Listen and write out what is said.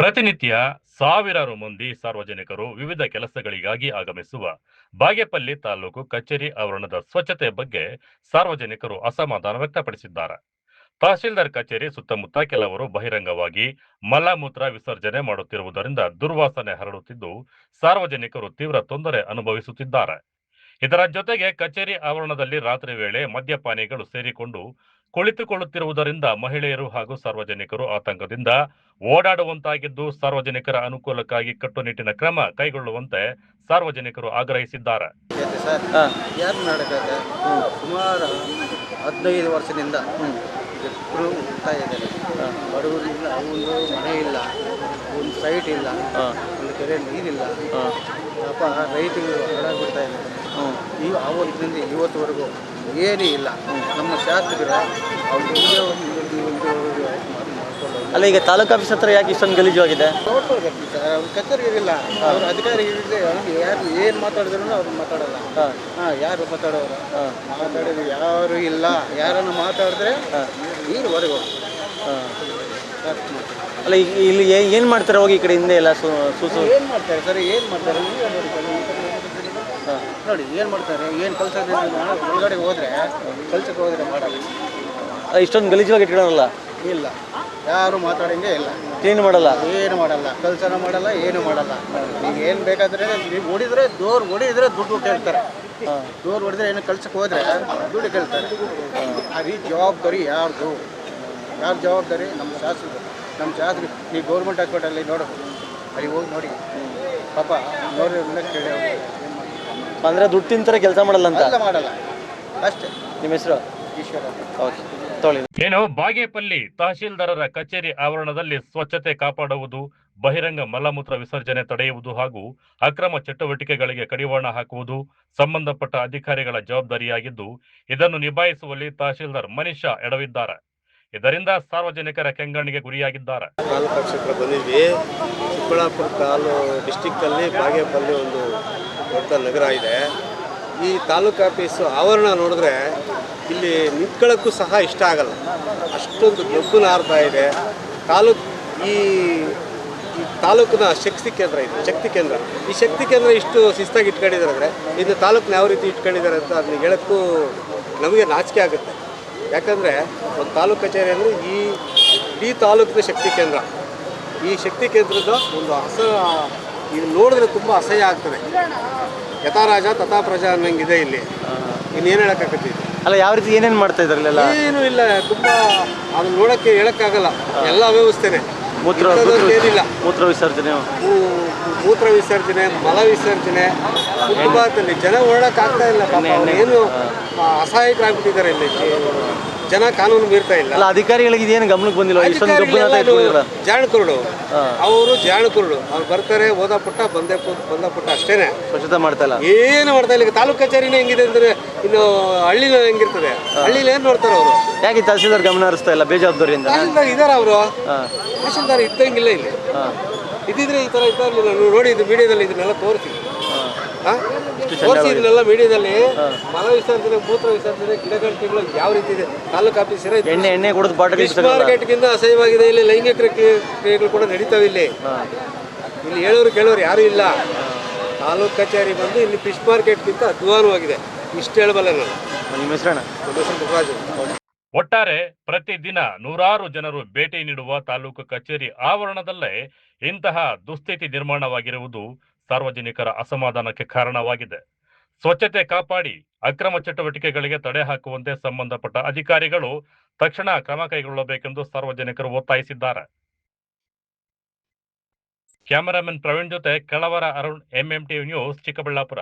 ಪ್ರತಿನಿತ್ಯ ಸಾವಿರಾರು ಮಂದಿ ಸಾರ್ವಜನಿಕರು ವಿವಿಧ ಕೆಲಸಗಳಿಗಾಗಿ ಆಗಮಿಸುವ ಬಾಗೇಪಲ್ಲಿ ತಾಲೂಕು ಕಚೇರಿ ಆವರಣದ ಸ್ವಚ್ಛತೆ ಬಗ್ಗೆ ಸಾರ್ವಜನಿಕರು ಅಸಮಾಧಾನ ವ್ಯಕ್ತಪಡಿಸಿದ್ದಾರೆ. ತಹಶೀಲ್ದಾರ್ ಕಚೇರಿ ಸುತ್ತಮುತ್ತ ಕೆಲವರು ಬಹಿರಂಗವಾಗಿ ಮಲಮೂತ್ರ ವಿಸರ್ಜನೆ ಮಾಡುತ್ತಿರುವುದರಿಂದ ದುರ್ವಾಸನೆ ಹರಡುತ್ತಿದ್ದು ಸಾರ್ವಜನಿಕರು ತೀವ್ರ ತೊಂದರೆ ಅನುಭವಿಸುತ್ತಿದ್ದಾರೆ. ಇದರ ಜೊತೆಗೆ ಕಚೇರಿ ಆವರಣದಲ್ಲಿ ರಾತ್ರಿ ವೇಳೆ ಮದ್ಯಪಾನಿಗಳು ಸೇರಿಕೊಂಡು ಕುಳಿತುಕೊಳ್ಳುತ್ತಿರುವುದರಿಂದ ಮಹಿಳೆಯರು ಹಾಗೂ ಸಾರ್ವಜನಿಕರು ಆತಂಕದಿಂದ ಓಡಾಡುವಂತಾಗಿದ್ದು ಸಾರ್ವಜನಿಕರ ಅನುಕೂಲಕ್ಕಾಗಿ ಕಟ್ಟುನಿಟ್ಟಿನ ಕ್ರಮ ಕೈಗೊಳ್ಳುವಂತೆ ಸಾರ್ವಜನಿಕರು ಆಗ್ರಹಿಸಿದ್ದಾರೆ. ಸುಮಾರು 15 ವರ್ಷದಿಂದ ಹೋಗ್ತಾ ಇದ್ದಾರೆ. ಬಡವರಿಲ್ಲ, ಒಂದು ಮನೆ ಇಲ್ಲ, ಒಂದು ಸೈಟ್ ಇಲ್ಲ, ಒಂದು ಕೆರೆ ನೀರಿಲ್ಲ. ಪಾಪ ರೈತರು ಹಾಳಾಗ್ಬಿಡ್ತಾ ಇದ್ದಾರೆ. ಆವತ್ತಿನಿಂದ ಇವತ್ತುವರೆಗೂ ಏನೂ ಇಲ್ಲ. ನಮ್ಮ ಶಾಸಕರ ಅಲ್ಲ, ಈಗ ತಾಲೂಕು ಆಫೀಸ್ ಹತ್ರ ಯಾಕೆ ಇಷ್ಟೊಂದು ಗಲೀಜು ಆಗಿದೆ? ನೋಡ್ಕೊಳ್ಬೇಕು ಸರ್. ಅವ್ರ ಕಚೇರಿಗಳಿಲ್ಲ, ಅವ್ರ ಅಧಿಕಾರಿಗಳಿದೆ. ಅವ್ರಿಗೆ ಯಾರು ಏನು ಮಾತಾಡಿದ್ರು ಅವ್ರು ಮಾತಾಡಲ್ಲ. ಯಾರು ಮಾತಾಡೋರು? ಮಾತಾಡೋದು ಯಾರು ಇಲ್ಲ. ಯಾರನ್ನು ಮಾತಾಡಿದ್ರೆ ಈವರೆಗೂ ಅಲ್ಲ, ಇಲ್ಲಿ ಏನು ಮಾಡ್ತಾರೆ? ಹೋಗಿ ಈ ಕಡೆ ಹಿಂದೆ ಎಲ್ಲ ಏನು ಮಾಡ್ತಾರೆ ಸರ್? ಏನು ಮಾಡ್ತಾರೆ ನೋಡಿ, ಏನು ಮಾಡ್ತಾರೆ? ಏನು ಕೆಲಸ ಒಳಗಡೆ ಹೋದರೆ ಕೆಲ್ಸಕ್ಕೆ ಹೋದರೆ ಮಾಡಲ್ಲ. ಇಷ್ಟೊಂದು ಗಲೀಜಾಗಿ ಇಟ್ಕೊಳ್ಳಲ್ಲ. ಇಲ್ಲ, ಯಾರು ಮಾತಾಡಂಗೆ ಇಲ್ಲ. ಕ್ಲೀನ್ ಮಾಡಲ್ಲ, ಏನು ಮಾಡಲ್ಲ, ಕೆಲಸನ ಮಾಡಲ್ಲ, ಏನು ಮಾಡಲ್ಲ. ನೀವು ಏನು ಬೇಕಾದ್ರೆ ನೀವು ಹೊಡಿದ್ರೆ ದುಡ್ಡು ಕೇಳ್ತಾರೆ. ಡೋರ್ ಹೊಡೆದ್ರೆ ಏನು ಕೆಲ್ಸಕ್ಕೆ ಹೋದರೆ ದುಡ್ಡು ಕೇಳ್ತಾರೆ. ಆ ರೀತಿ ಜವಾಬ್ದಾರಿ ಯಾರ್ದು ಜವಾಬ್ದಾರಿ? ನಮ್ಮ ಶಾಸಕರು. ನೀವು ಗೌರ್ಮೆಂಟ್ ಹಾಸ್ಪಿಟಲ್ಲಿ ನೋಡೋದು, ಅಲ್ಲಿ ಹೋಗಿ ನೋಡಿ. ಪಾಪ ನೋಡಿ ಕೇಳಿ ಅಂದರೆ ದುಡ್ಡು ತಿಂತಾರೆ, ಕೆಲಸ ಮಾಡಲ್ಲ ಅಂತ. ಎಲ್ಲ ಮಾಡಲ್ಲ ಅಷ್ಟೇ. ನಿಮ್ಮ ಹೆಸರು? ಈಶ್ವರ. ಓಕೆ, ತೊಳಿ. ಏನು ಬಾಗೇಪಲ್ಲಿ ತಹಶೀಲ್ದಾರರ ಕಚೇರಿ ಆವರಣದಲ್ಲಿ ಸ್ವಚ್ಛತೆ ಕಾಪಾಡುವುದು, ಬಹಿರಂಗ ಮಲಮೂತ್ರ ವಿಸರ್ಜನೆ ತಡೆಯುವುದು ಹಾಗೂ ಅಕ್ರಮ ಚಟುವಟಿಕೆಗಳಿಗೆ ಕಡಿವಾಣ ಹಾಕುವುದು ಸಂಬಂಧಪಟ್ಟ ಅಧಿಕಾರಿಗಳ ಜವಾಬ್ದಾರಿಯಾಗಿದ್ದು ಇದನ್ನು ನಿಭಾಯಿಸುವಲ್ಲಿ ತಹಶೀಲ್ದಾರ್ ಮನೀಷಾ ಎಡವಿದ್ದಾರೆ. ಇದರಿಂದ ಸಾರ್ವಜನಿಕರ ಕೆಂಗಣ್ಣಿಗೆ ಗುರಿಯಾಗಿದ್ದಾರೆ. ತಾಲೂಕು ಕ್ಷೇತ್ರ ಬಂದಿದ್ವಿ. ಚಿಕ್ಕಬಳ್ಳಾಪುರ ಡಿಸ್ಟಿಕ್ ಅಲ್ಲಿ ಬಾಗೇಪಲ್ಲಿ ಒಂದು ದೊಡ್ಡ ನಗರ ಇದೆ. ಈ ತಾಲೂಕು ಆಫೀಸು ಆವರಣ ನೋಡಿದ್ರೆ ಇಲ್ಲಿ ನಿಂತ್ಕೊಳ್ಳೋಕ್ಕೂ ಸಹ ಇಷ್ಟ ಆಗಲ್ಲ. ಅಷ್ಟೊಂದು ಗಬ್ಬು ನಾರ್ತಾ ಇದೆ. ಈ ತಾಲೂಕಿನ ಶಕ್ತಿ ಕೇಂದ್ರ ಇದು, ಶಕ್ತಿ ಕೇಂದ್ರ. ಈ ಶಕ್ತಿ ಕೇಂದ್ರ ಇಷ್ಟು ಶಿಸ್ತಾಗಿ ಇಟ್ಕೊಂಡಿದ್ದಾರೆ ಅಂದರೆ ಇನ್ನು ತಾಲೂಕನ್ನ ಯಾವ ರೀತಿ ಇಟ್ಕೊಂಡಿದ್ದಾರೆ ಅಂತ ಅದನ್ನ ಹೇಳೋಕ್ಕೂ ನಮಗೆ ನಾಚಿಕೆ ಆಗುತ್ತೆ. ಯಾಕಂದರೆ ಒಂದು ತಾಲೂಕು ಕಚೇರಿ ಅಂದರೆ ಈ ತಾಲೂಕಿನ ಶಕ್ತಿ ಕೇಂದ್ರ. ಈ ಶಕ್ತಿ ಕೇಂದ್ರದ ಒಂದು ಇದು ನೋಡಿದ್ರೆ ತುಂಬ ಅಸಹ್ಯ ಆಗ್ತದೆ. ಯಥಾ ರಾಜ ತಥಾ ಪ್ರಜಾ ಅನ್ನಂಗಿದೆ ಇಲ್ಲಿ. ಇನ್ನೇನು ಹೇಳೋಕ್ಕಾಗತ್ತೆ? ಅಲ್ಲ, ಯಾವ ರೀತಿ ಏನೇನು ಮಾಡ್ತಾ ಇದ್ದಾರಲ್ಲ? ಏನೂ ಇಲ್ಲ. ತುಂಬ ಅದನ್ನ ನೋಡೋಕ್ಕೆ ಹೇಳೋಕ್ಕಾಗಲ್ಲ. ಎಲ್ಲ ಅವ್ಯವಸ್ಥೆನೇ. ಏನಿಲ್ಲ. ಮೂತ್ರ ವಿಸರ್ಜನೆ, ಮಲ ವಿಸರ್ಜನೆ, ಫುಟ್ಪಾತಲ್ಲಿ ಜನ ಓಡೋಕ್ಕಾಗ್ತಾ ಇಲ್ಲ. ಏನು ಅಸಹಾಯಕರಾಗ್ಬಿಟ್ಟಿದ್ದಾರೆ ಇಲ್ಲಿ ಜನ. ಕಾನೂನು ಮೀರ್ತಾ ಇಲ್ಲ. ಅಲ್ಲ, ಅಧಿಕಾರಿಗಳಿಗೆ ಇದೇನು ಗಮನಕ್ಕೆ ಬಂದಿಲ್ಲ? ಜಾಣಕುರುಡು ಅವರು ಅವ್ರು ಬರ್ತಾರೆ, ಓದ ಪುಟ್ಟ ಬಂದ ಪುಟ್ಟ ಅಷ್ಟೇನೆ. ಸ್ವಚ್ಛತೆ ಮಾಡ್ತಾ ಇಲ್ಲ, ಏನು ಮಾಡ್ತಾ ಇಲ್ಲ. ತಾಲೂಕು ಕಚೇರಿನೇ ಹೆಂಗಿದೆ ಅಂದ್ರೆ ಇನ್ನು ಹಳ್ಳಿನ ಹೆಂಗಿರ್ತದೆ? ಹಳ್ಳಿಲಿ ಏನು ನೋಡ್ತಾರೆ ಅವರು? ಯಾಕೆ ತಹಸೀಲ್ದಾರ್ ಗಮನ ಹರಿಸ್ತಾ ಇಲ್ಲ ಬೇಜವಾಬ್ದಾರಿಯಿಂದ? ತಹಸೀಲ್ದಾರ್ ಇದಾರೆ ಅವರು. ತಹಸೀಲ್ದಾರ್ ಇದ್ದಂಗಿಲ್ಲ ಇಲ್ಲಿ. ಇದ್ದಿದ್ರೆ ಈ ಥರ ಇದ್ದಾರಲಿಲ್ಲ. ನೋಡಿ, ಇದು ಮೀಡಿಯಾದಲ್ಲಿ ಇದನ್ನೆಲ್ಲ ತೋರಿಸ್ತೀವಿ. ಇದನ್ನೆಲ್ಲ ಮೀಡಿಯಾದಲ್ಲಿ ಮಲ ವಿಸರ್ಜನೆ, ಮೂತ್ರ ವಿಸರ್ಜನೆ, ಗಿಡಗಂಟಿಗಳು ಯಾವ ರೀತಿ ಇದೆ. ತಾಲೂಕು ಆಫೀಸ್ ಎಣ್ಣೆ ಕುಡಿದು ಬಾಟಲ್ ಮಾರ್ಕೆಟ್ಗಿಂತ ಅಸಹ್ಯವಾಗಿದೆ. ಇಲ್ಲಿ ಲೈಂಗಿಕ ಕ್ರಿಯೆಗಳು ಕೂಡ ನಡೀತಾವೆ. ಇಲ್ಲಿ ಹೇಳೋರು ಯಾರು ಇಲ್ಲ. ತಾಲೂಕು ಕಚೇರಿ ಬಂದು ಇಲ್ಲಿ ಫಿಶ್ ಮಾರ್ಕೆಟ್ಗಿಂತ ಅಧ್ವಾನವಾಗಿದೆ. ಇಷ್ಟು ಹೇಳಬಲ್ಲ ನಾನು. ನಿಮ್ಮ ಹೆಸರಣ್ಣ? ಬಸವರಾಜು. ಒಟ್ಟಾರೆ ಪ್ರತಿದಿನ ನೂರಾರು ಜನರು ಭೇಟಿ ನೀಡುವ ತಾಲೂಕು ಕಚೇರಿ ಆವರಣದಲ್ಲೇ ಇಂತಹ ದುಸ್ಥಿತಿ ನಿರ್ಮಾಣವಾಗಿರುವುದು ಸಾರ್ವಜನಿಕರ ಅಸಮಾಧಾನಕ್ಕೆ ಕಾರಣವಾಗಿದೆ. ಸ್ವಚ್ಛತೆ ಕಾಪಾಡಿ ಅಕ್ರಮ ಚಟುವಟಿಕೆಗಳಿಗೆ ತಡೆ ಹಾಕುವಂತೆ ಸಂಬಂಧಪಟ್ಟ ಅಧಿಕಾರಿಗಳು ತಕ್ಷಣ ಕ್ರಮ ಕೈಗೊಳ್ಳಬೇಕೆಂದು ಸಾರ್ವಜನಿಕರು ಒತ್ತಾಯಿಸಿದ್ದಾರೆ. ಕ್ಯಾಮರಾಮನ್ ಪ್ರವೀಣ್ ಜೊತೆ ಕಳವರ ಅರುಣ್, MMTV ನ್ಯೂಸ್, ಚಿಕ್ಕಬಳ್ಳಾಪುರ.